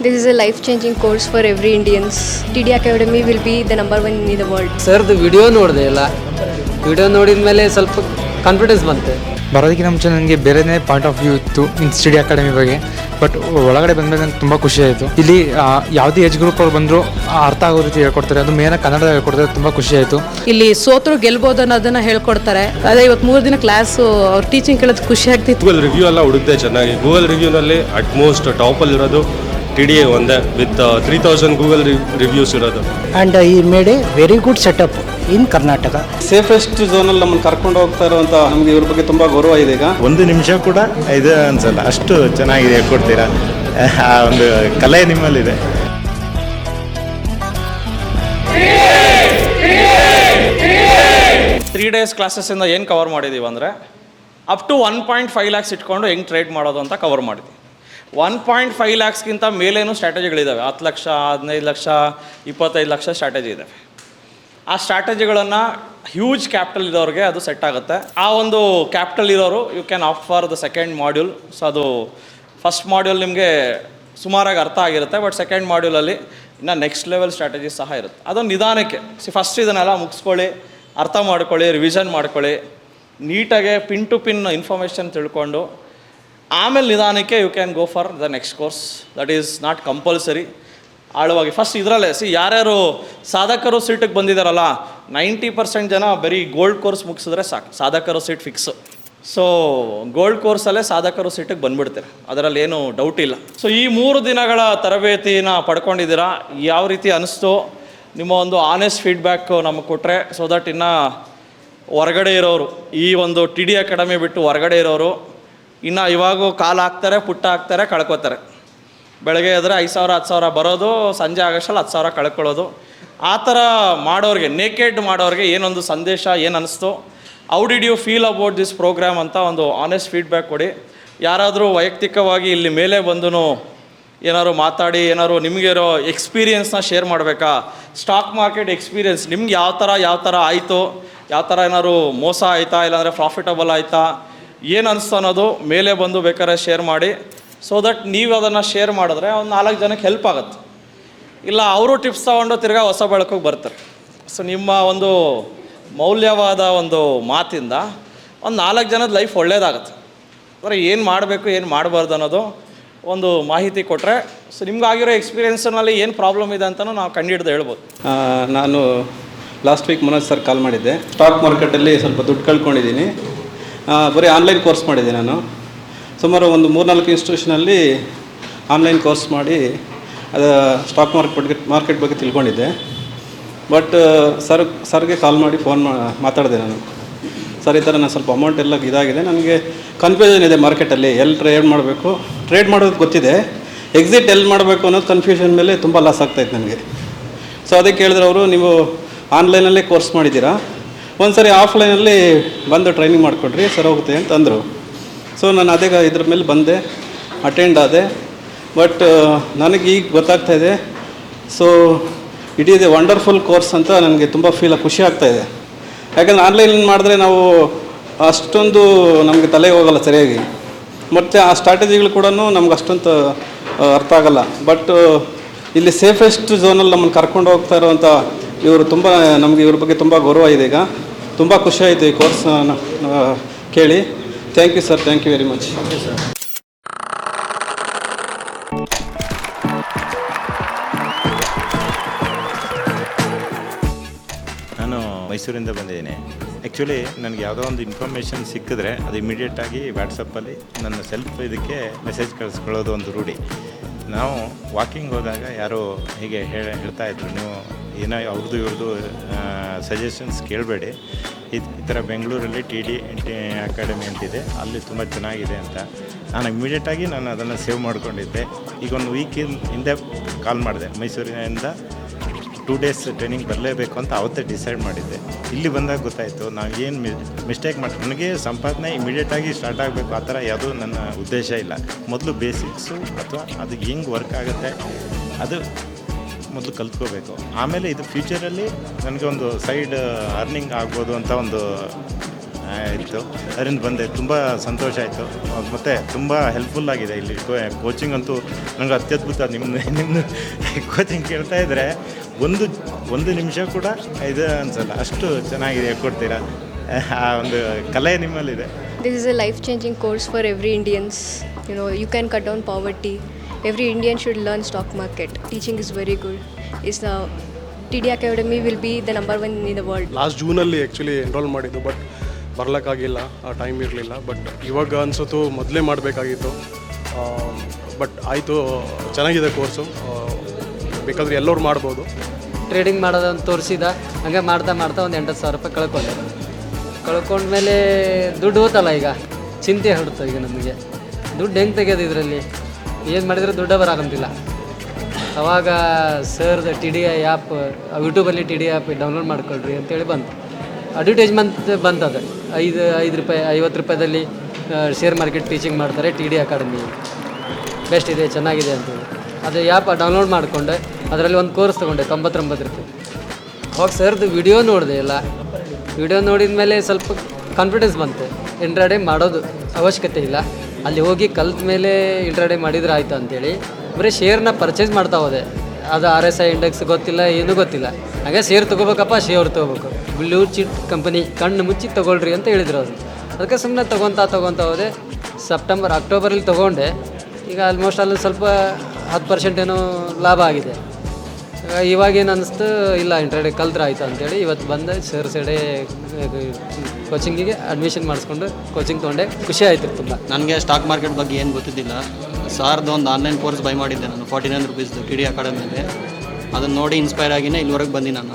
This is a life-changing course for every Indians. TD Academy will be the number one in the world. ಸರ್ದು video ನೋಡಿದೆ ಇಲ್ಲ, video ನೋಡಿದ ಮೇಲೆ ಸ್ವಲ್ಪ confidence ಬಂತೆ. ಬರೋದಕ್ಕಿಂತ ಮುಂಚೆ ನನಗೆ ಬೇರೆನೇ ಪಾಯಿಂಟ್ ಆಫ್ ವ್ಯೂ ಇತ್ತು ಸ್ಟಡಿ ಅಕಾಡೆಮಿ ಬಗ್ಗೆ. ಬಟ್ ಒಳಗಡೆ ಬಂದಾಗ ನನಗೆ ತುಂಬ ಖುಷಿ ಆಯಿತು. ಇಲ್ಲಿ ಯಾವುದೇ ಏಜ್ ಗ್ರೂಪ್ ಅವ್ರು ಬಂದರೂ ಅರ್ಥ ಆಗೋ ರೀತಿ ಹೇಳ್ಕೊಡ್ತಾರೆ, ಅದು ಮೇನ ಕನ್ನಡ ಹೇಳ್ಕೊಡ್ತಾರೆ. ತುಂಬ ಖುಷಿ ಆಯಿತು. ಇಲ್ಲಿ ಸೋತರು ಗೆಲ್ಬೋದು ಅನ್ನೋದನ್ನ ಹೇಳ್ಕೊಡ್ತಾರೆ. ಅದೇ ಇವತ್ತು 3 ದಿನ ಕ್ಲಾಸು ಅವ್ರ ಟೀಚಿಂಗ್ ಕೇಳೋದು ಖುಷಿ ಆಗ್ತಿತ್ತು. ಗೂಗಲ್ ರಿವ್ಯೂ ಎಲ್ಲ ಹುಡುಕ್ದೆ ಚೆನ್ನಾಗಿ. ಗೂಗಲ್ ರಿವ್ಯೂನಲ್ಲಿ ಅಟ್ಮೋಸ್ಟ್ ಟಾಪಲ್ಲಿರೋದು TDA ಒಂದೇ ವಿತ್ 3000 ಗೂಗಲ್ ರಿವ್ಯೂಸ್ ಇರೋದು. And he made a very good setup in Karnataka. Safest ಝೋನಲ್ಲಿ ನಮ್ಮನ್ನು ಕರ್ಕೊಂಡು ಹೋಗ್ತಾ ಇರುವಂಥ ನಮಗೆ ಇವ್ರ ಬಗ್ಗೆ ತುಂಬ ಗೌರವ ಇದೆ. ಈಗ ಒಂದು ನಿಮಿಷ ಕೂಡ ಇದು ಅನ್ಸಲ್ಲ, ಅಷ್ಟು ಚೆನ್ನಾಗಿದೆ ಹೇಳ್ಕೊಡ್ತೀರಾ. ಆ ಒಂದು ಕಲೆ ನಿಮ್ಮಲ್ಲಿದೆ. 3 days ಕ್ಲಾಸಸ್ಸಿಂದ ಏನು ಕವರ್ ಮಾಡಿದ್ದೀವಿ ಅಂದರೆ ಅಪ್ ಟು 1.5 lakhs ಇಟ್ಕೊಂಡು ಹೆಂಗೆ ಟ್ರೇಡ್ ಮಾಡೋದು ಅಂತ ಕವರ್ ಮಾಡಿದ್ವಿ. 1.5 lakhsಗಿಂತ ಮೇಲೇನು ಸ್ಟ್ರಾಟಜಿಗಳಿದ್ದಾವೆ. 10 ಲಕ್ಷ, 15 ಲಕ್ಷ, 25 ಲಕ್ಷ ಸ್ಟ್ರಾಟಜಿ ಇದ್ದಾವೆ. ಆ ಸ್ಟ್ರಾಟಜಿಗಳನ್ನು ಹ್ಯೂಜ್ ಕ್ಯಾಪಿಟಲ್ ಇರೋರಿಗೆ ಅದು ಸೆಟ್ ಆಗುತ್ತೆ. ಆ ಒಂದು ಕ್ಯಾಪಿಟಲ್ ಇರೋರು you can off for the second module. So ಅದು ಫಸ್ಟ್ ಮಾಡ್ಯೂಲ್ ನಿಮಗೆ ಸುಮಾರಾಗಿ ಅರ್ಥ ಆಗಿರುತ್ತೆ, ಬಟ್ ಸೆಕೆಂಡ್ ಮಾಡ್ಯೂಲಲ್ಲಿ ಇನ್ನು ನೆಕ್ಸ್ಟ್ ಲೆವೆಲ್ ಸ್ಟ್ರಾಟಜೀಸ್ ಸಹ ಇರುತ್ತೆ. ಅದೊಂದು ನಿಧಾನಕ್ಕೆ ಫಸ್ಟ್ ಇದನ್ನೆಲ್ಲ ಮುಗಿಸ್ಕೊಳ್ಳಿ, ಅರ್ಥ ಮಾಡ್ಕೊಳ್ಳಿ, ರಿವಿಷನ್ ಮಾಡ್ಕೊಳ್ಳಿ, ನೀಟಾಗೆ ಪಿನ್ ಟು ಪಿನ್ ಇನ್ಫಾರ್ಮೇಷನ್ ತಿಳ್ಕೊಂಡು ಆಮೇಲೆ ನಿಧಾನಕ್ಕೆ you can go for the next course. That is not compulsory. ಆಳವಾಗಿ ಫಸ್ಟ್ ಇದರಲ್ಲೇ ಯಾರ್ಯಾರು ಸಾಧಕರು ಸೀಟಿಗೆ ಬಂದಿದ್ದಾರಲ್ಲ, 90% ಜನ ಬರೀ ಗೋಲ್ಡ್ ಕೋರ್ಸ್ ಮುಗಿಸಿದ್ರೆ ಸಾಕು, ಸಾಧಕರು ಸೀಟ್ ಫಿಕ್ಸು. ಸೊ ಗೋಲ್ಡ್ ಕೋರ್ಸಲ್ಲೇ ಸಾಧಕರು ಸೀಟಿಗೆ ಬಂದುಬಿಡ್ತೀರ, ಅದರಲ್ಲಿ ಏನು ಡೌಟ್ ಇಲ್ಲ. ಸೊ ಈ 3 ದಿನಗಳ ತರಬೇತಿನ ಪಡ್ಕೊಂಡಿದ್ದೀರಾ. ಯಾವ ರೀತಿ ಅನ್ನಿಸ್ತು ನಿಮ್ಮ ಒಂದು ಆನೆಸ್ಟ್ ಫೀಡ್ಬ್ಯಾಕ್ ನಮಗೆ ಕೊಟ್ಟರೆ, ಸೊ ದಟ್ ಇನ್ನು ಹೊರಗಡೆ ಇರೋರು, ಈ ಒಂದು TD ಅಕಾಡೆಮಿ ಬಿಟ್ಟು ಹೊರಗಡೆ ಇರೋರು ಇನ್ನು ಇವಾಗೂ ಕಾಲು ಹಾಕ್ತಾರೆ, ಪುಟ್ಟ ಹಾಕ್ತಾರೆ, ಕಳ್ಕೊತಾರೆ. ಬೆಳಗ್ಗೆ ಎದ್ರೆ 5,000 10,000 ಬರೋದು, ಸಂಜೆ ಆಗೋಷ್ಟಲ್ಲಿ 10,000 ಕಳ್ಕೊಳ್ಳೋದು. ಆ ಥರ ಮಾಡೋರಿಗೆ, ನೇಕೆಡ್ ಮಾಡೋರಿಗೆ ಏನೊಂದು ಸಂದೇಶ ಏನು ಅನ್ನಿಸ್ತು, how did you feel about this program ಅಂತ ಒಂದು ಆನೆಸ್ಟ್ ಫೀಡ್ಬ್ಯಾಕ್ ಕೊಡಿ. ಯಾರಾದರೂ ವೈಯಕ್ತಿಕವಾಗಿ ಇಲ್ಲಿ ಮೇಲೆ ಬಂದು ಏನಾದ್ರು ಮಾತಾಡಿ ಏನಾದ್ರು ನಿಮಗಿರೋ ಎಕ್ಸ್ಪೀರಿಯೆನ್ಸ್ನ ಶೇರ್ ಮಾಡಬೇಕಾ, ಸ್ಟಾಕ್ ಮಾರ್ಕೆಟ್ ಎಕ್ಸ್ಪೀರಿಯೆನ್ಸ್ ನಿಮ್ಗೆ ಯಾವ ಥರ ಆಯಿತು, ಯಾವ ಥರ ಏನಾದ್ರು ಮೋಸ ಆಯಿತಾ, ಇಲ್ಲಾಂದರೆ ಪ್ರಾಫಿಟಬಲ್ ಆಯಿತಾ, ಏನು ಅನಿಸ್ತು ಅನ್ನೋದು ಮೇಲೆ ಬಂದು ಬೇಕಾದ್ರೆ ಶೇರ್ ಮಾಡಿ. ಸೊ ದಟ್ ನೀವು ಅದನ್ನು ಶೇರ್ ಮಾಡಿದ್ರೆ ಒಂದು 4 ಜನಕ್ಕೆ ಹೆಲ್ಪ್ ಆಗುತ್ತೆ. ಇಲ್ಲ ಅವರು ಟಿಪ್ಸ್ ತೊಗೊಂಡು ತಿರ್ಗಾ ಹೊಸ ಬೆಳಕಿಗೆ ಬರ್ತಾರೆ. ಸೊ ನಿಮ್ಮ ಒಂದು ಮೌಲ್ಯವಾದ ಒಂದು ಮಾತಿಂದ ಒಂದು 4 ಜನದ ಲೈಫ್ ಒಳ್ಳೇದಾಗುತ್ತೆ. ಅಂದರೆ ಏನು ಮಾಡಬೇಕು, ಏನು ಮಾಡಬಾರ್ದು ಅನ್ನೋದು ಒಂದು ಮಾಹಿತಿ ಕೊಟ್ಟರೆ, ಸೊ ನಿಮ್ಗಾಗಿರೋ ಎಕ್ಸ್ಪೀರಿಯೆನ್ಸ್ನಲ್ಲಿ ಏನು ಪ್ರಾಬ್ಲಮ್ ಇದೆ ಅಂತಲೂ ನಾವು ಕಂಡುಹಿಡ್ದು ಹೇಳ್ಬೋದು. ನಾನು last week Manoj sir call ಮಾಡಿದ್ದೆ. ಸ್ಟಾಕ್ ಮಾರ್ಕೆಟಲ್ಲಿ ಸ್ವಲ್ಪ ದುಡ್ಡು ಕಳ್ಕೊಂಡಿದ್ದೀನಿ. ಬರೀ ಆನ್ಲೈನ್ ಕೋರ್ಸ್ ಮಾಡಿದ್ದೆ ನಾನು. ಸುಮಾರು ಒಂದು 3-4 ಇನ್ಸ್ಟಿಟ್ಯೂಷನಲ್ಲಿ ಆನ್ಲೈನ್ ಕೋರ್ಸ್ ಮಾಡಿ ಅದು ಸ್ಟಾಕ್ ಮಾರ್ಕೆಟ್ ಬಗ್ಗೆ ತಿಳ್ಕೊಂಡಿದ್ದೆ. ಬಟ್ ಸರ್ಗೆ ಕಾಲ್ ಮಾಡಿ ಮಾತಾಡಿದೆ ನಾನು. ಸರ್ ಈ ಥರ ನಾನು ಸ್ವಲ್ಪ ಅಮೌಂಟ್ ಎಲ್ಲ ಇದಾಗಿದೆ, ನನಗೆ ಕನ್ಫ್ಯೂಷನ್ ಇದೆ ಮಾರ್ಕೆಟಲ್ಲಿ, ಎಲ್ಲಿ ಟ್ರೇಡ್ ಮಾಡಬೇಕು, ಟ್ರೇಡ್ ಮಾಡೋದು ಗೊತ್ತಿದೆ, ಎಕ್ಸಿಟ್ ಎಲ್ಲಿ ಮಾಡಬೇಕು ಅನ್ನೋದು ಕನ್ಫ್ಯೂಷನ್ ಮೇಲೆ ತುಂಬ ಲಾಸ್ ಆಗ್ತಾಯಿತ್ತು ನನಗೆ. ಸೊ ಅದಕ್ಕೆ ಹೇಳಿದ್ರೆ ಅವರು, ನೀವು ಆನ್ಲೈನಲ್ಲೇ ಕೋರ್ಸ್ ಮಾಡಿದ್ದೀರಾ, ಒಂದು ಸರಿ ಆಫ್ಲೈನಲ್ಲಿ ಬಂದು ಟ್ರೈನಿಂಗ್ ಮಾಡಿಕೊಡ್ರಿ, ಸರ್ ಹೋಗುತ್ತೆ ಅಂತಂದರು. ಸೊ ನಾನು ಅದೇ ಇದ್ರ ಮೇಲೆ ಬಂದೆ, ಅಟೆಂಡ್ ಆದೆ. ಬಟ್ ನನಗೆ ಈಗ ಗೊತ್ತಾಗ್ತಾಯಿದೆ, so it is a wonderful course ಅಂತ ನನಗೆ ತುಂಬ ಖುಷಿ ಆಗ್ತಾಯಿದೆ. ಯಾಕಂದರೆ ಆನ್ಲೈನ್ ಮಾಡಿದ್ರೆ ನಾವು ಅಷ್ಟೊಂದು ನಮಗೆ ತಲೆಗೆ ಹೋಗಲ್ಲ ಸರಿಯಾಗಿ, ಮತ್ತು ಆ ಸ್ಟ್ರಾಟಜಿಗಳು ಕೂಡ ನಮ್ಗೆ ಅಷ್ಟೊಂದು ಅರ್ಥ ಆಗಲ್ಲ. ಬಟ್ ಇಲ್ಲಿ ಸೇಫೆಸ್ಟ್ ಝೋನಲ್ಲಿ ನಮ್ಮನ್ನು ಕರ್ಕೊಂಡು ಹೋಗ್ತಾ ಇರುವಂಥ ಇವರು ನಮಗೆ ಇವ್ರ ಬಗ್ಗೆ ತುಂಬ ಗೌರವ ಇದೆ. ಈಗ ತುಂಬ ಖುಷಿ ಆಯಿತು ಈ ಕೋರ್ಸ್ ಕೇಳಿ. Thank you sir, thank you very much. ನಾನು ಮೈಸೂರಿಂದ ಬಂದಿದ್ದೀನಿ. ಆ್ಯಕ್ಚುಲಿ ನನಗೆ ಯಾವುದೋ ಒಂದು ಇನ್ಫಾರ್ಮೇಷನ್ ಸಿಕ್ಕಿದ್ರೆ ಅದು ಇಮಿಡಿಯೇಟಾಗಿ ವಾಟ್ಸಪ್ಪಲ್ಲಿ ನನ್ನ ಸೆಲ್ಫ್ ಇದಕ್ಕೆ ಮೆಸೇಜ್ ಕಳಿಸ್ಕೊಳ್ಳೋದು ಒಂದು ರೂಢಿ. ನಾವು ವಾಕಿಂಗ್ ಹೋದಾಗ ಯಾರೋ ಹೀಗೆ ಹೇಳ್ತಾಯಿದ್ರು, ನೀವು ಏನೋ ಅವ್ರದ್ದು ಇವ್ರದ್ದು ಸಜೆಷನ್ಸ್ ಕೇಳಬೇಡಿ, ಈ ಥರ ಬೆಂಗಳೂರಲ್ಲಿ TD ಅಕಾಡೆಮಿ ಅಂತಿದೆ, ಅಲ್ಲಿ ತುಂಬ ಚೆನ್ನಾಗಿದೆ ಅಂತ. ನಾನು ಇಮಿಡಿಯೇಟಾಗಿ ನಾನು ಅದನ್ನು ಸೇವ್ ಮಾಡ್ಕೊಂಡಿದ್ದೆ. ಈಗ ಒಂದು ಹಿಂದೆ ಕಾಲ್ ಮಾಡಿದೆ, ಮೈಸೂರಿನಿಂದ 2 days ಟ್ರೈನಿಂಗ್ ಬರಲೇಬೇಕು ಅಂತ ಅವತ್ತೇ ಡಿಸೈಡ್ ಮಾಡಿದ್ದೆ. ಇಲ್ಲಿ ಬಂದಾಗ ಗೊತ್ತಾಯಿತು ನಾವು ಏನು ಮಿಸ್ಟೇಕ್ ಮಾಡಿ, ನನಗೆ ಸಂಪಾದನೆ ಇಮಿಡಿಯೇಟಾಗಿ ಸ್ಟಾರ್ಟ್ ಆಗಬೇಕು ಆ ಥರ ಯಾವುದೂ ನನ್ನ ಉದ್ದೇಶ ಇಲ್ಲ. ಮೊದಲು ಬೇಸಿಕ್ಸು ಅಥವಾ ಅದು ಹೆಂಗೆ ವರ್ಕ್ ಆಗುತ್ತೆ ಅದು ಮೊದಲು ಕಲ್ತ್ಕೋಬೇಕು. ಆಮೇಲೆ ಇದು ಫ್ಯೂಚರಲ್ಲಿ ನನಗೆ ಒಂದು ಸೈಡ್ ಅರ್ನಿಂಗ್ ಆಗ್ಬೋದು ಅಂತ ಒಂದು ಆಯಿತು. ಅದರಿಂದ ಬಂದೆ, ತುಂಬ ಸಂತೋಷ ಆಯಿತು. ಮತ್ತು ತುಂಬ ಹೆಲ್ಪ್ಫುಲ್ ಆಗಿದೆ ಇಲ್ಲಿ ಕೋಚಿಂಗ್ ಅಂತೂ ನನಗೆ ಅತ್ಯದ್ಭುತ. ನಿಮ್ಮ ಕೋಚಿಂಗ್ ಕೇಳ್ತಾ ಇದ್ದರೆ ಒಂದು ನಿಮಿಷ ಕೂಡ ಇದು ಅನಿಸಲ್ಲ, ಅಷ್ಟು ಚೆನ್ನಾಗಿದೆ ಹೇಳ್ಕೊಡ್ತೀರಾ. ಆ ಒಂದು ಕಲೆ ನಿಮ್ಮಲ್ಲಿದೆ. This is a life-changing course for every Indians. You know, you can cut down poverty. Every Indian should learn stock market. Teaching is very good. It's the TD Academy will be the number 1 in the world. Last ಜೂನಲ್ಲಿ actually enrol ಮಾಡಿದ್ದು, but ಬರ್ಲಿಕ್ಕಾಗಿಲ್ಲ, ಆ time ಇರಲಿಲ್ಲ. But ಇವಾಗ ಅನಿಸುತ್ತೋ ಮೊದಲೇ ಮಾಡಬೇಕಾಗಿತ್ತು. But ಆಯಿತು, ಚೆನ್ನಾಗಿದೆ ಕೋರ್ಸು, ಬೇಕಾದರೆ ಎಲ್ಲರೂ ಮಾಡ್ಬೋದು. ಟ್ರೇಡಿಂಗ್ ಮಾಡೋದಂತ ತೋರಿಸಿದ, ಹಂಗೆ ಮಾಡ್ತಾ ಒಂದು 8,000 ರೂಪಾಯಿ ಕಳ್ಕೊಂಡ್ಮೇಲೆ ದುಡ್ಡು ಹೋತಲ್ಲ, ಈಗ ಚಿಂತೆ ಹೊಡ್ತು. ಈಗ ನಮಗೆ ದುಡ್ಡು ಹೆಂಗೆ ತೆಗೆಯೋದು, ಇದರಲ್ಲಿ ಏನು ಮಾಡಿದರೆ ದುಡ್ಡು ಬರಾಗಂತಿಲ್ಲ. ಅವಾಗ ಸರ್ದು TD ಆ್ಯಪ್, ಯೂಟ್ಯೂಬಲ್ಲಿ TD ಆ್ಯಪ್ ಡೌನ್ಲೋಡ್ ಮಾಡ್ಕೊಳ್ರಿ ಅಂತೇಳಿ ಬಂತು. ಅಡ್ವರ್ಟೈಸ್ಮೆಂಟ್ ಬಂತದು, 5 ರೂಪಾಯಿ 50 ರೂಪಾಯಿದಲ್ಲಿ ಶೇರ್ ಮಾರ್ಕೆಟ್ ಟೀಚಿಂಗ್ ಮಾಡ್ತಾರೆ, TD ಅಕಾಡೆಮಿ ಬೆಸ್ಟ್ ಇದೆ, ಚೆನ್ನಾಗಿದೆ ಅಂತೇಳಿ. ಅದು ಆ್ಯಪ್ ಡೌನ್ಲೋಡ್ ಮಾಡಿಕೊಂಡೆ, ಅದರಲ್ಲಿ ಒಂದು ಕೋರ್ಸ್ ತೊಗೊಂಡೆ 99 ರೂಪಾಯಿ. ಅವಾಗ ಸರ್ದು ವಿಡಿಯೋ ನೋಡಿದೆ, ಎಲ್ಲ ವಿಡಿಯೋ ನೋಡಿದ ಮೇಲೆ ಸ್ವಲ್ಪ ಕಾನ್ಫಿಡೆನ್ಸ್ ಬಂತು. ಇಂಟ್ರಾಡೇ ಮಾಡೋದು ಅವಶ್ಯಕತೆ ಇಲ್ಲ, ಅಲ್ಲಿ ಹೋಗಿ ಕಲ್ತ ಮೇಲೆ ಇಂಟ್ರಾಡೇ ಮಾಡಿದ್ರೆ ಆಯಿತು ಅಂತೇಳಿ ಬರೀ ಶೇರ್ನ ಪರ್ಚೇಸ್ ಮಾಡ್ತಾ ಹೋದೆ. ಅದು RSI ಇಂಡೆಕ್ಸ್ ಗೊತ್ತಿಲ್ಲ, ಏನೂ ಗೊತ್ತಿಲ್ಲ. ಹಾಗೆ ಶೇರ್ ತೊಗೋಬೇಕಪ್ಪ, ಶೇರ್ ತೊಗೋಬೇಕು, ಬ್ಲೂ ಚಿಟ್ ಕಂಪನಿ, ಕಣ್ಣು ಮುಚ್ಚಿ ತೊಗೊಳ್ರಿ ಅಂತ ಹೇಳಿದ್ರು ಅವರು. ಅದಕ್ಕೆ ಸುಮ್ಮನೆ ತೊಗೊತಾ ಹೋದೆ. ಅಕ್ಟೋಬರಲ್ಲಿ ತೊಗೊಂಡೆ. ಈಗ ಆಲ್ಮೋಸ್ಟ್ ಅಲ್ಲಿ ಸ್ವಲ್ಪ 10% ಏನೋ ಲಾಭ ಆಗಿದೆ. ಇವಾಗೇನು ಅನ್ನಿಸ್ತು, ಇಲ್ಲ ಇಂಟ್ರಾಡೇ ಕಲ್ತ್ರೆ ಆಯಿತು ಅಂತೇಳಿ ಇವತ್ತು ಬಂದೆ. ಸೈಡೆ ಕೋಚಿಂಗಿಗೆ ಅಡ್ಮಿಷನ್ ಮಾಡಿಸ್ಕೊಂಡು ಕೋಚಿಂಗ್ ತೊಗೊಂಡೆ. ಖುಷಿ ಆಯಿತು ತುಂಬ. ನನಗೆ ಸ್ಟಾಕ್ ಮಾರ್ಕೆಟ್ ಬಗ್ಗೆ ಏನು ಗೊತ್ತಿದ್ದಿಲ್ಲ. ಸಾರ್ದು ಒಂದು ಆನ್ಲೈನ್ ಕೋರ್ಸ್ ಬೈ ಮಾಡಿದ್ದೆ ನಾನು, 49 ರೂಪೀಸ್ದು TD ಅಕಾಡೆಮಿಯಲ್ಲಿ. ಅದನ್ನು ನೋಡಿ ಇನ್ಸ್ಪೈರ್ ಆಗಿನೇ ಇಲ್ಲಿವರೆಗೆ ಬಂದು ನಾನು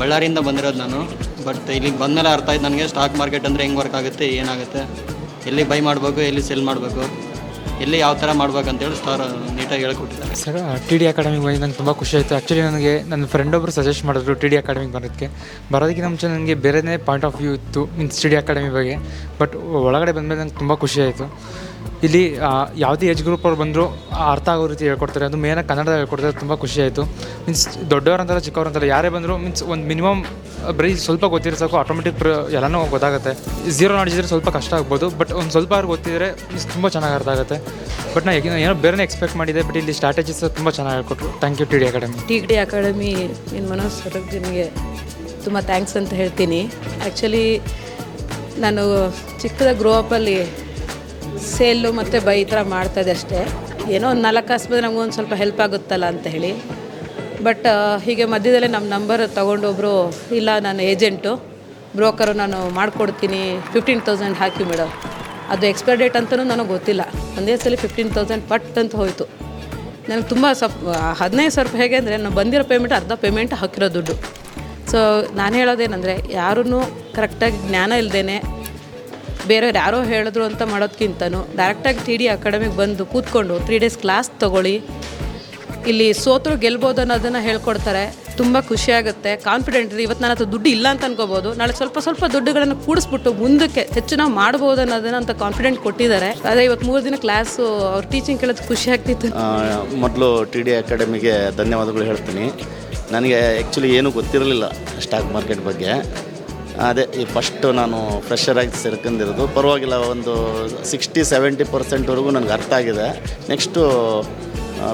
ಬಳ್ಳಾರಿಯಿಂದ ಬಂದಿರೋದು ನಾನು. ಬಟ್ ಇಲ್ಲಿಗೆ ಬಂದಮೇಲೆ ಅರ್ಥ ಆಯ್ತು ನನಗೆ ಸ್ಟಾಕ್ ಮಾರ್ಕೆಟ್ ಅಂದರೆ ಹೆಂಗೆ ವರ್ಕ್ ಆಗುತ್ತೆ, ಏನಾಗುತ್ತೆ, ಎಲ್ಲಿ ಬೈ ಮಾಡಬೇಕು, ಎಲ್ಲಿ ಸೆಲ್ ಮಾಡಬೇಕು, ಎಲ್ಲಿ ಯಾವ ಥರ ಮಾಡ್ಬೇಕಂತೇಳಿ ಸರ್ ನೀಟಾಗಿ ಹೇಳ್ಕೊಟ್ಟಿದ್ದಾರೆ. ಸರ್ TD ಅಕಾಡೆಮಿಗೆ ಬಂದು ನಂಗೆ ತುಂಬ ಖುಷಿ ಆಯಿತು. ಆ್ಯಕ್ಚುಲಿ ನನಗೆ ನನ್ನ ಫ್ರೆಂಡ್ ಒಬ್ಬರು ಸಜೆಸ್ಟ್ ಮಾಡಿದ್ರು TD ಅಕಾಡೆಮಿಗೆ ಬರೋದಕ್ಕಿಂತ ಮುಂಚೆ ನನಗೆ ಬೇರೆಯೇ ಪಾಯಿಂಟ್ ಆಫ್ ವ್ಯೂ ಇತ್ತು TD ಅಕಾಡೆಮಿ ಬಗ್ಗೆ. ಬಟ್ ಒಳಗಡೆ ಬಂದಮೇಲೆ ನಂಗೆ ತುಂಬ ಖುಷಿ ಆಯಿತು. ಇಲ್ಲಿ ಯಾವುದೇ ಏಜ್ ಗ್ರೂಪ್ ಅವ್ರು ಬಂದರೂ ಅರ್ಥ ಆಗೋ ರೀತಿ ಹೇಳ್ಕೊಡ್ತಾರೆ. ಅದು ಮೇನಾಗಿ ಕನ್ನಡ ಹೇಳ್ಕೊಡ್ತಾರೆ, ತುಂಬ ಖುಷಿ ಆಯಿತು. ಮೀನ್ಸ್ ದೊಡ್ಡವರಂತಾರೆ ಚಿಕ್ಕವ್ರಂತಾರೆ ಯಾರೇ ಬಂದರೂ ಮೀನ್ಸ್ ಒಂದು ಮಿನಿಮಮ್ ಬರೀ ಸ್ವಲ್ಪ ಗೊತ್ತಿರೋ ಸಾಕು, ಆಟೋಮೆಟಿಕ್ ಎಲ್ಲನೂ ಗೊತ್ತಾಗುತ್ತೆ. ಝೀರೋ ನಾಲೆಜ್ ಇದ್ದರೆ ಸ್ವಲ್ಪ ಕಷ್ಟ ಆಗ್ಬೋದು, ಬಟ್ ಒಂದು ಸ್ವಲ್ಪ ಅವ್ರಿಗೆ ಗೊತ್ತಿದ್ದರೆ ಮೀನ್ಸ್ ತುಂಬ ಚೆನ್ನಾಗಿ ಅರ್ಥ ಆಗುತ್ತೆ. ಬಟ್ ನಾನು ಏನೋ ಬೇರೆ ಎಕ್ಸ್ಪೆಕ್ಟ್ ಮಾಡಿದೆ, ಬಟ್ ಇಲ್ಲಿ ಸ್ಟ್ರಾಟಜೀಸ್ ತುಂಬ ಚೆನ್ನಾಗಿ ಹೇಳ್ಕೊಟ್ರು. Thank you TD Academy. TD Academy ನಿನ್ನ ಮನೋಜ್ ಸರ್ ನಿಮಗೆ ತುಂಬ ಥ್ಯಾಂಕ್ಸ್ ಅಂತ ಹೇಳ್ತೀನಿ. ಆ್ಯಕ್ಚುಲಿ ನಾನು ಚಿಕ್ಕದಾಗ ಗ್ರೋ ಅಪ್ಪಲ್ಲಿ ಸೇಲು ಮತ್ತು ಬೈ ಈ ಥರ ಮಾಡ್ತಾಯಿದ್ದೆ ಅಷ್ಟೇ. ಏನೋ ಒಂದು 4 ಕಾಸು ಬಂದರೆ ನಮಗೊಂದು ಸ್ವಲ್ಪ ಹೆಲ್ಪ್ ಆಗುತ್ತಲ್ಲ ಅಂತ ಹೇಳಿ. ಬಟ್ ಹೀಗೆ ಮಧ್ಯದಲ್ಲೇ ನಮ್ಮ ನಂಬರ್ ತೊಗೊಂಡೊಬ್ಬರು, ಇಲ್ಲ ನಾನು ಏಜೆಂಟು, ಬ್ರೋಕರು, ನಾನು ಮಾಡಿಕೊಡ್ತೀನಿ, 15,000 ಹಾಕಿ ಮೇಡಮ್. ಅದು ಎಕ್ಸ್ಪೈರ್ ಡೇಟ್ ಅಂತಲೂ ನನಗೆ ಗೊತ್ತಿಲ್ಲ. ಒಂದೇ ಸಲ 15,000 ಪಟ್ ಅಂತ ಹೋಯಿತು. ನನಗೆ ತುಂಬ 15,000 ರೂಪಾಯಿ ಹೇಗೆ ಅಂದರೆ ನಾನು ಬಂದಿರೋ ಪೇಮೆಂಟ್ ಅರ್ಧ ಪೇಮೆಂಟ್ ಹಾಕಿರೋ ದುಡ್ಡು. ಸೊ ನಾನು ಹೇಳೋದೇನೆಂದರೆ, ಯಾರೂ ಕರೆಕ್ಟಾಗಿ ಜ್ಞಾನ ಇಲ್ಲದೇ ಬೇರೆಯವ್ರು ಯಾರೋ ಹೇಳಿದ್ರು ಅಂತ ಮಾಡೋದಕ್ಕಿಂತನೂ ಡೈರೆಕ್ಟಾಗಿ TD ಅಕಾಡೆಮಿಗೆ ಬಂದು ಕೂತ್ಕೊಂಡು 3 ಡೇಸ್ ಕ್ಲಾಸ್ ತೊಗೊಳ್ಳಿ. ಇಲ್ಲಿ ಸೋತರು ಗೆಲ್ಬೋದು ಅನ್ನೋದನ್ನು ಹೇಳ್ಕೊಡ್ತಾರೆ. ತುಂಬ ಖುಷಿಯಾಗುತ್ತೆ, ಕಾನ್ಫಿಡೆಂಟ್ ಇದೆ. ಇವತ್ತು ನನ್ನ ಹತ್ರ ದುಡ್ಡು ಇಲ್ಲ ಅಂತ ಅನ್ಕೋಬೋದು, ನಾಳೆ ಸ್ವಲ್ಪ ದುಡ್ಡುಗಳನ್ನು ಕೂಡಿಸ್ಬಿಟ್ಟು ಮುಂದಕ್ಕೆ ಹೆಚ್ಚು ನಾವು ಮಾಡ್ಬೋದು ಅನ್ನೋದನ್ನು ಅಂತ ಕಾನ್ಫಿಡೆಂಟ್ ಕೊಟ್ಟಿದ್ದಾರೆ. ಅದೇ ಇವತ್ತು 3 ದಿನ ಕ್ಲಾಸು ಅವ್ರ ಟೀಚಿಂಗ್ ಕೇಳೋದು ಖುಷಿ ಆಗ್ತಿತ್ತು. ಮೊದಲು TD ಅಕಾಡೆಮಿಗೆ ಧನ್ಯವಾದಗಳು ಹೇಳ್ತೀನಿ. ನನಗೆ ಆ್ಯಕ್ಚುಲಿ ಏನೂ ಗೊತ್ತಿರಲಿಲ್ಲ ಸ್ಟಾಕ್ ಮಾರ್ಕೆಟ್ ಬಗ್ಗೆ. ಅದೇ ಈ ಫಸ್ಟು ನಾನು ಫ್ರೆಷರಾಗಿ ಸೇರ್ಕೊಂಡಿರೋದು. ಪರವಾಗಿಲ್ಲ, ಒಂದು 60-70% ನನಗೆ ಅರ್ಥ ಆಗಿದೆ. ನೆಕ್ಸ್ಟು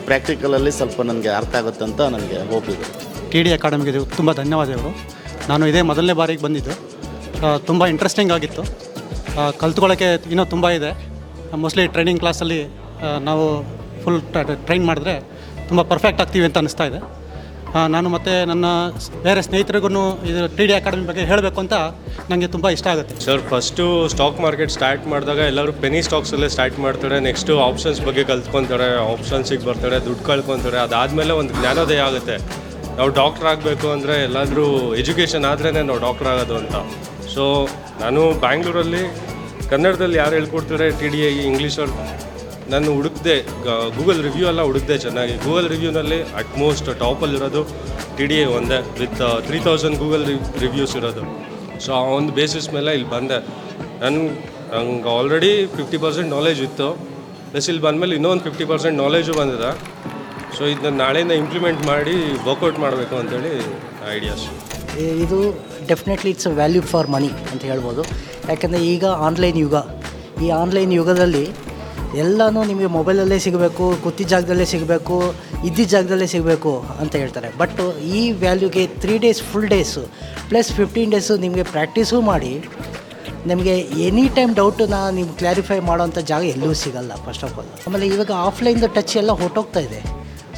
ಪ್ರಾಕ್ಟಿಕಲಲ್ಲಿ ಸ್ವಲ್ಪ ನನಗೆ ಅರ್ಥ ಆಗುತ್ತೆ ಅಂತ ನನಗೆ ಹೋಪ್ ಇದೆ. TD ಅಕಾಡೆಮಿಗೆ ತುಂಬ ಧನ್ಯವಾದಗಳು. ನಾನು ಇದೇ ಮೊದಲನೇ ಬಾರಿಗೆ ಬಂದಿದ್ದು. ತುಂಬ ಇಂಟ್ರೆಸ್ಟಿಂಗ್ ಆಗಿತ್ತು, ಕಲ್ತ್ಕೊಳ್ಳೋಕ್ಕೆ ಇನ್ನೂ ತುಂಬ ಇದೆ. ಮೋಸ್ಟ್ಲಿ ಟ್ರೈನಿಂಗ್ ಕ್ಲಾಸಲ್ಲಿ ನಾವು ಫುಲ್ ಟ್ರೈನ್ ಮಾಡಿದ್ರೆ ತುಂಬ ಪರ್ಫೆಕ್ಟ್ ಆಗ್ತೀವಿ ಅಂತ ಅನ್ನಿಸ್ತಾ ಇದೆ. ನಾನು ಮತ್ತು ನನ್ನ ಬೇರೆ ಸ್ನೇಹಿತರಿಗೂ ಇದು TD ಅಕಾಡೆಮಿ ಬಗ್ಗೆ ಹೇಳಬೇಕು ಅಂತ ನನಗೆ ತುಂಬ ಇಷ್ಟ ಆಗುತ್ತೆ. Sir, first stock market start ಮಾಡಿದಾಗ ಎಲ್ಲರೂ ಪೆನಿ ಸ್ಟಾಕ್ಸಲ್ಲೇ ಸ್ಟಾರ್ಟ್ ಮಾಡ್ತಾರೆ. ನೆಕ್ಸ್ಟು ಆಪ್ಷನ್ಸ್ ಬಗ್ಗೆ ಕಲ್ತ್ಕೊತಾರೆ, ಆಪ್ಷನ್ಸಿಗೆ ಬರ್ತಾರೆ, ದುಡ್ಡು ಕಳ್ಕೊತಾರೆ. ಅದಾದಮೇಲೆ ಒಂದು ಜ್ಞಾನೋದಯ ಆಗುತ್ತೆ. ನಾವು ಡಾಕ್ಟ್ರ್ ಆಗಬೇಕು ಅಂದರೆ ಎಲ್ಲಾದರೂ ಎಜುಕೇಷನ್ ಆದ್ರೇ ನಾವು ಡಾಕ್ಟ್ರ್ ಆಗೋದು ಅಂತ. ಸೊ ನಾನು ಬ್ಯಾಂಗ್ಳೂರಲ್ಲಿ ಕನ್ನಡದಲ್ಲಿ ಯಾರು ಹೇಳ್ಕೊಡ್ತಾರೆ TD ಇಂಗ್ಲೀಷಲ್ಲಿ ನಾನು ಹುಡುಕ್ದೆ, ಗೂಗಲ್ ರಿವ್ಯೂ ಎಲ್ಲ ಹುಡುಕ್ದೆ ಚೆನ್ನಾಗಿ. ಗೂಗಲ್ ರಿವ್ಯೂನಲ್ಲಿ ಅಟ್ಮೋಸ್ಟ್ ಟಾಪಲ್ಲಿರೋದು TD ಒಂದೇ, ವಿತ್ 3,000 ಗೂಗಲ್ ರಿವ್ಯೂಸ್ ಇರೋದು. ಸೊ ಆ ಒಂದು ಬೇಸಿಸ್ ಮೇಲೆ ಇಲ್ಲಿ ಬಂದೆ. ನಂಗೆ ಆಲ್ರೆಡಿ 50% ನಾಲೆಜ್ ಇತ್ತು, ಪ್ಲಸ್ ಇಲ್ಲಿ ಬಂದಮೇಲೆ ಇನ್ನೊಂದು 50% ನಾಲೆಜು ಬಂದಿದೆ. ಸೊ ಇದನ್ನ ನಾಳೆಯಿಂದ ಇಂಪ್ಲಿಮೆಂಟ್ ಮಾಡಿ ವರ್ಕೌಟ್ ಮಾಡಬೇಕು ಅಂತೇಳಿ ಐಡಿಯಾಸ್. ಇದು definitely it's a value for money ಅಂತ ಹೇಳ್ಬೋದು. ಯಾಕೆಂದರೆ ಈಗ ಆನ್ಲೈನ್ ಯುಗ, ಈ ಆನ್ಲೈನ್ ಯುಗದಲ್ಲಿ ಎಲ್ಲನೂ ನಿಮಗೆ ಮೊಬೈಲಲ್ಲೇ ಸಿಗಬೇಕು, ಕೂತಿದ್ದ ಜಾಗದಲ್ಲೇ ಸಿಗಬೇಕು, ಇದ್ದಿದ್ದ ಜಾಗದಲ್ಲೇ ಸಿಗಬೇಕು ಅಂತ ಹೇಳ್ತಾರೆ. ಬಟ್ ಈ ವ್ಯಾಲ್ಯೂಗೆ 3 days full days plus 15 days ನಿಮಗೆ ಪ್ರಾಕ್ಟೀಸು ಮಾಡಿ ನಿಮಗೆ ಎನಿ ಟೈಮ್ ಡೌಟನ್ನ ನೀವು ಕ್ಲಾರಿಫೈ ಮಾಡೋವಂಥ ಜಾಗ ಎಲ್ಲೂ ಸಿಗಲ್ಲ ಫಸ್ಟ್ ಆಫ್ ಆಲ್. ಆಮೇಲೆ ಇವಾಗ ಆಫ್ಲೈನ್ದು ಟಚ್ ಎಲ್ಲ ಹೊರಟೋಗ್ತಾ ಇದೆ.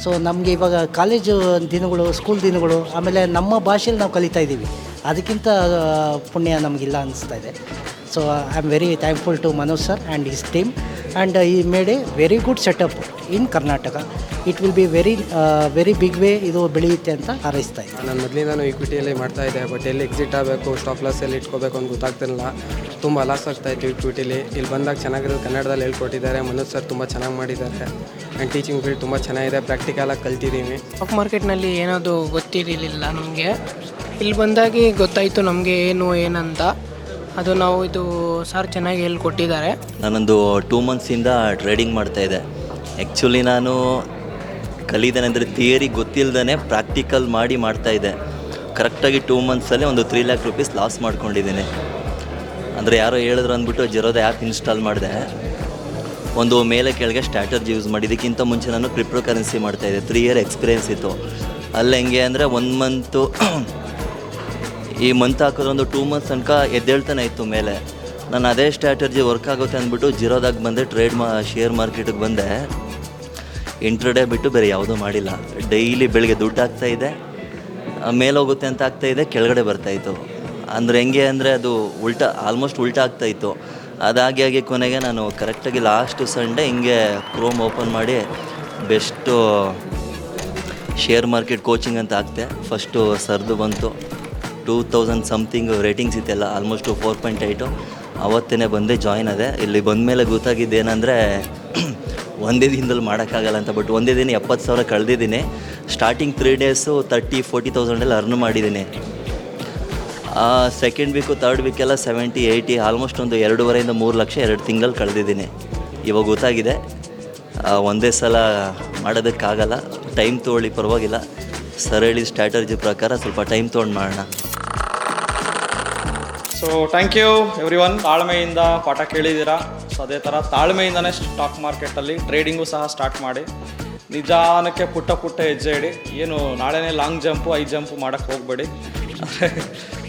ಸೊ ನಮಗೆ ಇವಾಗ ಕಾಲೇಜು ದಿನಗಳು, ಸ್ಕೂಲ್ ದಿನಗಳು, ಆಮೇಲೆ ನಮ್ಮ ಭಾಷೆಯಲ್ಲಿ ನಾವು ಕಲಿತಾ ಇದ್ದೀವಿ. ಅದಕ್ಕಿಂತ ಪುಣ್ಯ ನಮಗಿಲ್ಲ ಅನಿಸ್ತಾ ಇದೆ. So I am very thankful to Manoj sir and his team and he made a very good setup in Karnataka. It will be very big way ಇದು ಬೆಳೆಯುತ್ತೆ ಅಂತ ಹಾರೈಸ್ತಾ ಇದ್ದೀನಿ. ನಾನು ಮೊದಲಿಂದನೂ ಈಕ್ವಿಟಿಯಲ್ಲಿ ಮಾಡ್ತಾಯಿದ್ದೆ, ಬಟ್ ಎಲ್ಲಿ ಎಕ್ಸಿಟ್ ಆಗಬೇಕು, ಸ್ಟಾಪ್ ಲಾಸ್ ಎಲ್ಲಿ ಇಟ್ಕೋಬೇಕು ಅಂತ ಗೊತ್ತಾಗ್ತಿರಲಿಲ್ಲ. ತುಂಬ ಲಾಸ್ ಆಗ್ತಾಯಿತ್ತು ಈಕ್ವಿಟಿಲಿ. ಇಲ್ಲಿ ಬಂದಾಗ ಚೆನ್ನಾಗಿರೋದು ಕನ್ನಡದಲ್ಲಿ ಹೇಳ್ಕೊಟ್ಟಿದ್ದಾರೆ. ಮನೋಜ್ ಸರ್ ತುಂಬ ಚೆನ್ನಾಗಿ ಮಾಡಿದ್ದಾರೆ ಆ್ಯಂಡ್ ಟೀಚಿಂಗ್ ಫೀಲ್ಡ್ ತುಂಬ ಚೆನ್ನಾಗಿದೆ. ಪ್ರಾಕ್ಟಿಕಲಾಗಿ ಕಲ್ತಿದ್ದೀವಿ. ಸ್ಟಾಕ್ ಮಾರ್ಕೆಟ್ನಲ್ಲಿ ಏನದು ಗೊತ್ತಿರಲಿಲ್ಲ ನಮಗೆ. ಇಲ್ಲಿ ಬಂದಾಗಿ ಗೊತ್ತಾಯಿತು ನಮಗೆ ಏನಂತ. ಅದು ನಾವು ಇದು ಸರ್ ಚೆನ್ನಾಗಿ ಹೇಳ್ಕೊಟ್ಟಿದ್ದಾರೆ. ನಾನೊಂದು 2 ಮಂತ್ಸಿಂದ ಟ್ರೇಡಿಂಗ್ ಮಾಡ್ತಾಯಿದ್ದೆ. ಆ್ಯಕ್ಚುಲಿ ನಾನು ಕಲಿದೇನೆಂದರೆ ಥಿಯರಿ ಗೊತ್ತಿಲ್ಲದೇ ಪ್ರಾಕ್ಟಿಕಲ್ ಮಾಡ್ತಾಯಿದ್ದೆ. ಕರೆಕ್ಟಾಗಿ 2 ಮಂತ್ಸಲ್ಲಿ ಒಂದು 3 ಲ್ಯಾಕ್ ರುಪೀಸ್ ಲಾಸ್ ಮಾಡ್ಕೊಂಡಿದ್ದೀನಿ. ಅಂದರೆ ಯಾರೋ ಹೇಳಿದ್ರು ಅಂದ್ಬಿಟ್ಟು ಜೆರೋದ ಆ್ಯಪ್ ಇನ್ಸ್ಟಾಲ್ ಮಾಡಿದೆ. ಒಂದು ಮೇಲೆ ಕೆಳಗೆ ಸ್ಟ್ರಾಟರ್ಜಿ ಯೂಸ್ ಮಾಡಿ. ಇದಕ್ಕಿಂತ ಮುಂಚೆ ನಾನು ಕ್ರಿಪ್ಟೋ ಕರೆನ್ಸಿ ಮಾಡ್ತಾಯಿದ್ದೆ. 3 ಇಯರ್ ಎಕ್ಸ್ಪೀರಿಯೆನ್ಸ್ ಇತ್ತು. ಅಲ್ಲಿ ಹೆಂಗೆ ಅಂದರೆ 1 ಮಂತು ಈ ಮಂತ್ ಹಾಕಿದ್ರೆ ಒಂದು 2 ಮಂತ್ಸ್ ತನಕ ಎದ್ದೇಳ್ತಾನೆ ಇತ್ತು ಮೇಲೆ. ನಾನು ಅದೇ ಸ್ಟ್ರಾಟರ್ಜಿ ವರ್ಕ್ ಆಗುತ್ತೆ ಅಂದ್ಬಿಟ್ಟು ಜಿರೋದಾಗ ಬಂದೆ. ಶೇರ್ ಮಾರ್ಕೆಟಿಗೆ ಬಂದೆ. ಇಂಟ್ರಡೇ ಬಿಟ್ಟು ಬೇರೆ ಯಾವುದೂ ಮಾಡಿಲ್ಲ. ಡೈಲಿ ಬೆಳಗ್ಗೆ ದುಡ್ಡು ಆಗ್ತಾಯಿದೆ, ಮೇಲೋಗುತ್ತೆ ಅಂತ ಆಗ್ತಾಯಿದೆ, ಕೆಳಗಡೆ ಬರ್ತಾಯಿತ್ತು. ಅಂದರೆ ಹೆಂಗೆ ಅಂದರೆ ಅದು ಆಲ್ಮೋಸ್ಟ್ ಉಲ್ಟಾ ಆಗ್ತಾಯಿತ್ತು. ಅದಾಗಿ ಕೊನೆಗೆ ನಾನು ಕರೆಕ್ಟಾಗಿ ಲಾಸ್ಟ್ ಸಂಡೇ ಹಿಂಗೆ ಕ್ರೋಮ್ ಓಪನ್ ಮಾಡಿ ಬೆಸ್ಟು ಶೇರ್ ಮಾರ್ಕೆಟ್ ಕೋಚಿಂಗ್ ಅಂತ ಹಾಕ್ತೆ. ಫಸ್ಟು ಸರ್ದು ಬಂತು. 2000 ಸಮಥಿಂಗ್ ರೇಟಿಂಗ್ಸ್ ಇತ್ತೆಲ್ಲ, ಆಲ್ಮೋಸ್ಟು 4.8. ಅವತ್ತೇ ಬಂದೆ, ಜಾಯ್ನ್ ಆದೆ. ಇಲ್ಲಿ ಬಂದಮೇಲೆ ಗೊತ್ತಾಗಿದ್ದೇನೆಂದರೆ ಒಂದೇ ದಿನದಲ್ಲಿ ಮಾಡೋಕ್ಕಾಗಲ್ಲ ಅಂತ. ಬಟ್ ಒಂದೇ ದಿನ 70,000 ಕಳೆದಿದ್ದೀನಿ. ಸ್ಟಾರ್ಟಿಂಗ್ 3 ಡೇಸು 30,000-40,000 ಆಲ್ರ್ನ್ ಮಾಡಿದ್ದೀನಿ. ಸೆಕೆಂಡ್ ವೀಕು ಥರ್ಡ್ ವೀಕೆಲ್ಲ 70-80, ಆಲ್ಮೋಸ್ಟ್ ಒಂದು 2.5 3 ಲಕ್ಷ 2 ತಿಂಗಳಲ್ಲಿ ಕಳೆದಿದ್ದೀನಿ. ಇವಾಗ ಗೊತ್ತಾಗಿದೆ ಒಂದೇ ಸಲ ಮಾಡೋದಕ್ಕಾಗಲ್ಲ, ಟೈಮ್ ತೊಗೊಳ್ಳಿ ಪರವಾಗಿಲ್ಲ. ಸರ್ ಹೇಳಿದ ಸ್ಟ್ರಾಟರ್ಜಿ ಪ್ರಕಾರ ಸ್ವಲ್ಪ ಟೈಮ್ ತೊಗೊಂಡು ಮಾಡೋಣ. So thank you everyone. ತಾಳ್ಮೆಯಿಂದ ಪಾಠ ಕೇಳಿದ್ದೀರಾ. ಸೊ ಅದೇ ಥರ ತಾಳ್ಮೆಯಿಂದನೇ ಸ್ಟಾಕ್ ಮಾರ್ಕೆಟಲ್ಲಿ ಟ್ರೇಡಿಂಗು ಸಹ ಸ್ಟಾರ್ಟ್ ಮಾಡಿ. ನಿಧಾನಕ್ಕೆ ಪುಟ್ಟ ಹೆಜ್ಜೆ ಇಡಿ. ಏನು ನಾಳೆನೇ ಲಾಂಗ್ ಜಂಪು 5 ಜಂಪು ಮಾಡೋಕ್ಕೆ ಹೋಗಬೇಡಿ.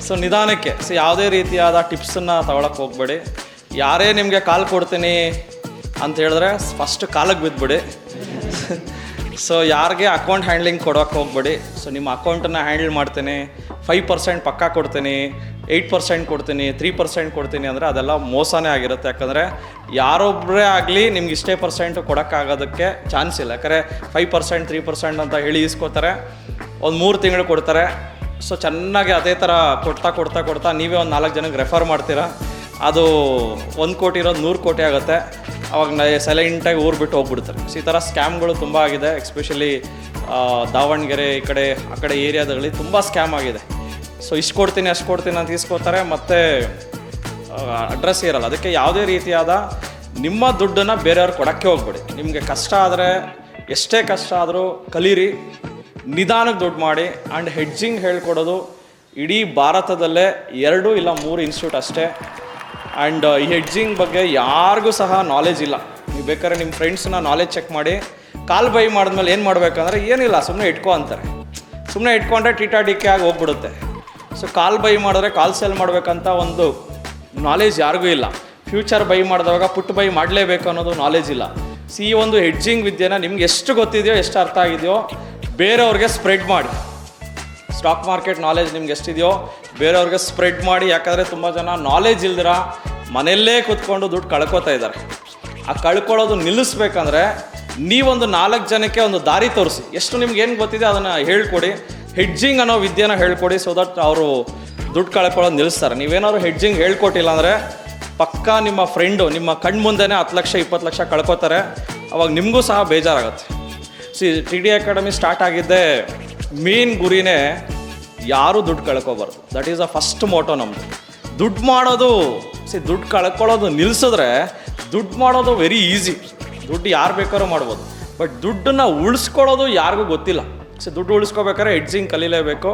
ಸೊ ನಿಧಾನಕ್ಕೆ. ಸೊ ಯಾವುದೇ ರೀತಿಯಾದ ಟಿಪ್ಸನ್ನು ತಗೊಳಕ್ಕೆ ಹೋಗಬೇಡಿ. ಯಾರೇ ನಿಮಗೆ ಕಾಲ್ ಕೊಡ್ತೀನಿ ಅಂತ ಹೇಳಿದ್ರೆ ಫಸ್ಟ್ ಕಾಲಿಗೆ ಬಿದ್ದುಬಿಡಿ. ಸೊ ಯಾರಿಗೆ ಅಕೌಂಟ್ ಹ್ಯಾಂಡ್ಲಿಂಗ್ ಕೊಡೋಕ್ಕೆ ಹೋಗಬೇಡಿ. ಸೊ ನಿಮ್ಮ ಅಕೌಂಟನ್ನು ಹ್ಯಾಂಡಲ್ ಮಾಡ್ತೀನಿ, 5% ಪಕ್ಕಾ ಕೊಡ್ತೀನಿ, 8% ಕೊಡ್ತೀನಿ, 3% ಕೊಡ್ತೀನಿ ಅಂದರೆ ಅದೆಲ್ಲ ಮೋಸನೇ ಆಗಿರುತ್ತೆ. ಯಾಕಂದರೆ ಯಾರೊಬ್ಬರೇ ಆಗಲಿ ನಿಮ್ಗೆ ಇಷ್ಟೇ % ಕೊಡೋಕ್ಕಾಗೋದಕ್ಕೆ ಚಾನ್ಸ್ ಇಲ್ಲ. ಯಾಕಂದರೆ 5% 3% ಅಂತ ಹೇಳಿ ಇಸ್ಕೋತಾರೆ, ಒಂದು 3 ತಿಂಗಳು ಕೊಡ್ತಾರೆ. ಸೊ ಚೆನ್ನಾಗಿ ಅದೇ ಥರ ಕೊಡ್ತಾ ನೀವೇ ಒಂದು 4 ಜನಕ್ಕೆ ರೆಫರ್ ಮಾಡ್ತೀರಾ. ಅದು 1 ಕೋಟಿ ಇರೋದು 100 ಕೋಟಿ ಆಗುತ್ತೆ. ಅವಾಗ ಸೈಲೆಂಟಾಗಿ ಊರು ಬಿಟ್ಟು ಹೋಗ್ಬಿಡ್ತಾರೆ. ಸೊ ಈ ಥರ ಸ್ಕ್ಯಾಮ್ಗಳು ತುಂಬ ಆಗಿದೆ. ಎಸ್ಪೆಷಲಿ ದಾವಣಗೆರೆ ಆ ಕಡೆ ಏರಿಯಾದಲ್ಲಿ ತುಂಬ ಸ್ಕ್ಯಾಮ್ ಆಗಿದೆ. ಸೊ ಇಷ್ಟು ಕೊಡ್ತೀನಿ ಅಷ್ಟು ಕೊಡ್ತೀನಿ ಅಂತ ಇಸ್ಕೋತಾರೆ, ಮತ್ತು ಅಡ್ರೆಸ್ ಇರಲ್ಲ. ಅದಕ್ಕೆ ಯಾವುದೇ ರೀತಿಯಾದ ನಿಮ್ಮ ದುಡ್ಡನ್ನು ಬೇರೆಯವ್ರು ಕೊಡೋಕ್ಕೆ ಹೋಗ್ಬೇಡಿ. ನಿಮಗೆ ಕಷ್ಟ ಆದರೆ, ಎಷ್ಟೇ ಕಷ್ಟ ಆದರೂ ಕಲೀರಿ, ನಿಧಾನಕ್ಕೆ ದುಡ್ಡು ಮಾಡಿ. ಆ್ಯಂಡ್ ಹೆಡ್ಜಿಂಗ್ ಹೇಳ್ಕೊಡೋದು ಇಡೀ ಭಾರತದಲ್ಲೇ 2 ಇಲ್ಲ 3 ಇನ್ಸ್ಟಿಟ್ಯೂಟ್ ಅಷ್ಟೇ. ಆ್ಯಂಡ್ ಈ ಹೆಡ್ಜಿಂಗ್ ಬಗ್ಗೆ ಯಾರಿಗೂ ಸಹ ನಾಲೆಜ್ ಇಲ್ಲ. ನೀವು ಬೇಕಾದ್ರೆ ನಿಮ್ಮ ಫ್ರೆಂಡ್ಸನ್ನ ನಾಲೆಜ್ ಚೆಕ್ ಮಾಡಿ. ಕಾಲ್ ಬೈ ಮಾಡಿದ್ಮೇಲೆ ಏನು ಮಾಡಬೇಕಂದ್ರೆ ಏನಿಲ್ಲ, ಸುಮ್ಮನೆ ಇಟ್ಕೊ ಅಂತಾರೆ. ಸುಮ್ಮನೆ ಇಟ್ಕೊಂಡ್ರೆ ಟಿಕೆ ಆಗಿ ಹೋಗ್ಬಿಡುತ್ತೆ. ಸೊ ಕಾಲ್ ಬೈ ಮಾಡಿದ್ರೆ ಕಾಲ್ ಸೆಲ್ ಮಾಡಬೇಕಂತ ಒಂದು ನಾಲೆಜ್ ಯಾರಿಗೂ ಇಲ್ಲ. ಫ್ಯೂಚರ್ ಬೈ ಮಾಡಿದವಾಗ ಪುಟ್ ಬೈ ಮಾಡಲೇಬೇಕು ಅನ್ನೋದು ನಾಲೆಜ್ ಇಲ್ಲ. ಈ ಒಂದು ಹೆಡ್ಜಿಂಗ್ ವಿದ್ಯೆನ ನಿಮ್ಗೆ ಎಷ್ಟು ಗೊತ್ತಿದೆಯೋ, ಎಷ್ಟು ಅರ್ಥ ಆಗಿದೆಯೋ ಬೇರೆಯವ್ರಿಗೆ ಸ್ಪ್ರೆಡ್ ಮಾಡಿ. ಸ್ಟಾಕ್ ಮಾರ್ಕೆಟ್ ನಾಲೆಜ್ ನಿಮ್ಗೆ ಎಷ್ಟಿದೆಯೋ ಬೇರೆಯವ್ರಿಗೆ ಸ್ಪ್ರೆಡ್ ಮಾಡಿ. ಯಾಕಂದರೆ ತುಂಬ ಜನ ನಾಲೆಜ್ ಇಲ್ದಿರ ಮನೆಯಲ್ಲೇ ಕೂತ್ಕೊಂಡು ದುಡ್ಡು ಕಳ್ಕೊತಾ ಇದ್ದಾರೆ. ಆ ಕಳ್ಕೊಳ್ಳೋದು ನಿಲ್ಲಿಸ್ಬೇಕಂದ್ರೆ ನೀವೊಂದು 4 ಜನಕ್ಕೆ ಒಂದು ದಾರಿ ತೋರಿಸಿ. ಎಷ್ಟು ನಿಮ್ಗೆ ಏನು ಗೊತ್ತಿದೆ ಅದನ್ನು ಹೇಳ್ಕೊಡಿ. ಹೆಡ್ಜಿಂಗ್ ಅನ್ನೋ ವಿದ್ಯೆನ ಹೇಳ್ಕೊಡಿ. ಸೊ ದಟ್ ಅವರು ದುಡ್ಡು ಕಳ್ಕೊಳ್ಳೋದು ನಿಲ್ಲಿಸ್ತಾರೆ. ನೀವೇನಾದ್ರು ಹೆಡ್ಜಿಂಗ್ ಹೇಳ್ಕೊಟ್ಟಿಲ್ಲ ಅಂದರೆ ಪಕ್ಕಾ ನಿಮ್ಮ ಫ್ರೆಂಡು ನಿಮ್ಮ ಕಣ್ಣು ಮುಂದೆನೇ 10 ಲಕ್ಷ 20 ಲಕ್ಷ ಕಳ್ಕೊತಾರೆ. ಅವಾಗ ನಿಮಗೂ ಸಹ ಬೇಜಾರಾಗುತ್ತೆ. TD ಅಕಾಡೆಮಿ ಸ್ಟಾರ್ಟ್ ಆಗಿದ್ದೆ ಮೇನ್ ಗುರಿನೇ ಯಾರೂ ದುಡ್ಡು ಕಳ್ಕೊಬಾರ್ದು. That is a first motto ನಮ್ಮದು. ದುಡ್ಡು ಮಾಡೋದು ದುಡ್ಡು ಕಳ್ಕೊಳ್ಳೋದು ನಿಲ್ಲಿಸಿದ್ರೆ ದುಡ್ಡು ಮಾಡೋದು ವೆರಿ ಈಸಿ. ದುಡ್ಡು ಯಾರು ಬೇಕಾದ್ರೂ ಮಾಡ್ಬೋದು. ಬಟ್ ದುಡ್ಡನ್ನು ಉಳಿಸ್ಕೊಳ್ಳೋದು ಯಾರಿಗೂ ಗೊತ್ತಿಲ್ಲ. ದುಡ್ಡು ಉಳಿಸ್ಕೋಬೇಕಾದ್ರೆ ಹೆಡ್ಜಿಂಗ್ ಕಲೀಲೇಬೇಕು.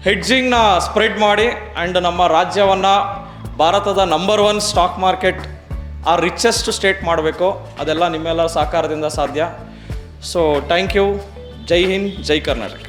ಹೆಡ್ಜಿಂಗ್ನ ಸ್ಪ್ರೆಡ್ ಮಾಡಿ ಆ್ಯಂಡ್ ನಮ್ಮ ರಾಜ್ಯವನ್ನು ಭಾರತದ ನಂಬರ್ 1 ಸ್ಟಾಕ್ ಮಾರ್ಕೆಟ್ ಆ ರಿಚೆಸ್ಟ್ ಸ್ಟೇಟ್ ಮಾಡಬೇಕು. ಅದೆಲ್ಲ ನಿಮ್ಮೆಲ್ಲರ ಸಹಕಾರದಿಂದ ಸಾಧ್ಯ. So thank you. Jai Hind, Jai Karnataka.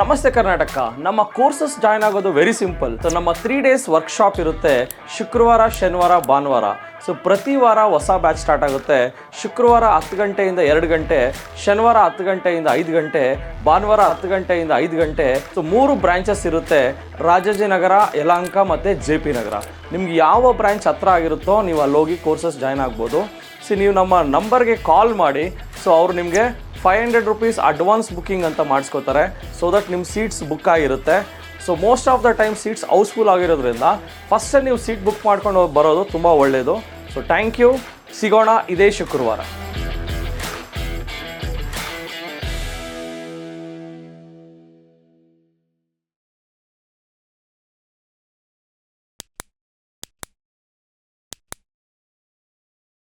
ನಮಸ್ತೆ ಕರ್ನಾಟಕ. ನಮ್ಮ ಕೋರ್ಸಸ್ ಜಾಯ್ನ್ ಆಗೋದು ವೆರಿ ಸಿಂಪಲ್. ಸೊ ನಮ್ಮ 3 days ವರ್ಕ್ಶಾಪ್ ಇರುತ್ತೆ, ಶುಕ್ರವಾರ, ಶನಿವಾರ, ಭಾನುವಾರ. ಸೊ ಪ್ರತಿ ವಾರ ಹೊಸ ಬ್ಯಾಚ್ ಸ್ಟಾರ್ಟ್ ಆಗುತ್ತೆ. ಶುಕ್ರವಾರ 10 ಗಂಟೆಯಿಂದ 2 ಗಂಟೆ, ಶನಿವಾರ 10 ಗಂಟೆಯಿಂದ 5 ಗಂಟೆ, ಭಾನುವಾರ 10 ಗಂಟೆಯಿಂದ 5 ಗಂಟೆ. ಸೊ 3 ಬ್ರಾಂಚಸ್ ಇರುತ್ತೆ, ರಾಜಾಜಿನಗರ, ಯಲಹಂಕ ಮತ್ತು JP ನಗರ. ನಿಮ್ಗೆ ಯಾವ ಬ್ರಾಂಚ್ ಹತ್ರ ಆಗಿರುತ್ತೋ ನೀವು ಅಲ್ಲೋಗಿ ಕೋರ್ಸಸ್ ಜಾಯ್ನ್ ಆಗ್ಬೋದು. ಸೊ ನೀವು ನಮ್ಮ ನಂಬರ್ಗೆ ಕಾಲ್ ಮಾಡಿ. ಸೊ ಅವರು ನಿಮಗೆ 500 rupees ಅಡ್ವಾನ್ಸ್ ಬುಕ್ಕಿಂಗ್ ಅಂತ ಮಾಡಿಸ್ಕೋತಾರೆ. ಸೊ ದಟ್ ನಿಮ್ಮ ಸೀಟ್ಸ್ ಬುಕ್ ಆಗಿರುತ್ತೆ. So most of the time seats housefull ಆಗಿರೋದ್ರಿಂದ ಫಸ್ಟೇ ನೀವು ಸೀಟ್ ಬುಕ್ ಮಾಡ್ಕೊಂಡು ಬರೋದು ತುಂಬ ಒಳ್ಳೆಯದು. So thank you. ಸಿಗೋಣ ಇದೇ ಶುಕ್ರವಾರ.